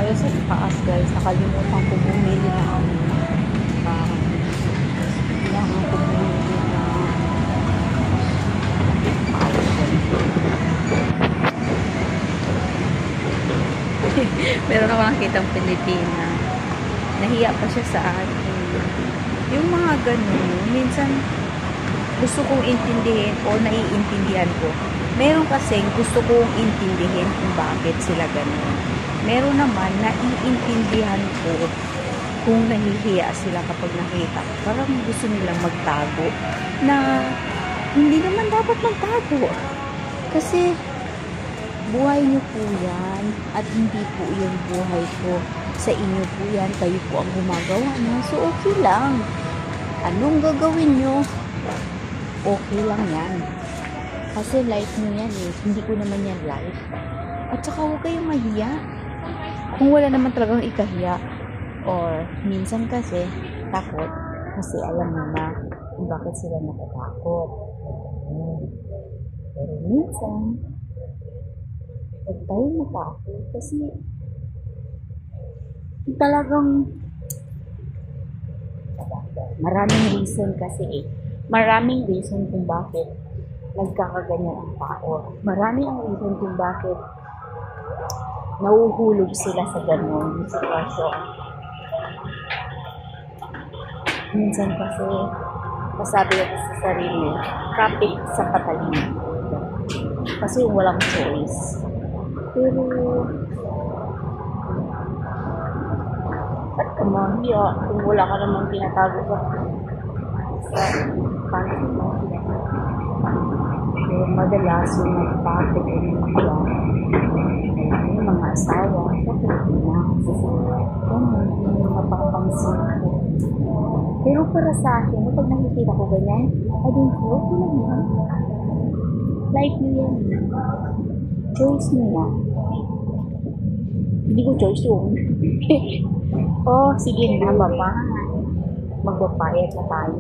tayo sa taas guys. Nakalimutan ko bumili na kailangan ko bumili na meron ako nakitang Pilipina. Nahiya pa siya sa akin. Yung mga ganun, minsan gusto kong intindihin o naiintindihan ko. Meron kasing gusto kong intindihin kung bakit sila ganun. Meron naman naiintindihan ko kung nahihiya sila kapag nakita. Parang gusto nilang magtago na hindi naman dapat magtago. Kasi buhay niyo po yan at hindi po yung buhay ko. Sa inyo po yan, kayo po ang gumagawa niyo. So okay lang. Anong gagawin niyo? Okay lang yan. Kasi life niyo yan eh. Hindi ko naman yan life. At saka huwag kayong mahiya. Kung wala naman talagang ikahiya. Or minsan kasi takot. Kasi alam mo na kung bakit sila natatakot. Pero minsan huwag tayo matakot. Kasi talagang maraming reason kasi eh. Maraming reason kung bakit nagkakaganyan ang tao. Maraming ang reason kung bakit nahuhulog sila sa ganun sitwasyon. Minsan kasi masabi ako sa sarili, kapit sa katalino. Kasi walang choice. Pero at kamahya kung wala ka namang tinatago sa pansin mo. So, madalas yung nagpapit o yung mga asawa sa Pilipinas. Yung mga papansin ko. Pero para sa akin, pag nakikita ko ganyan, I don't know, okay lang yan. Like nyo yan. Choice nyo yan. Hindi ko choice yun. Oh, sige na, baba. Magpapayat na tayo.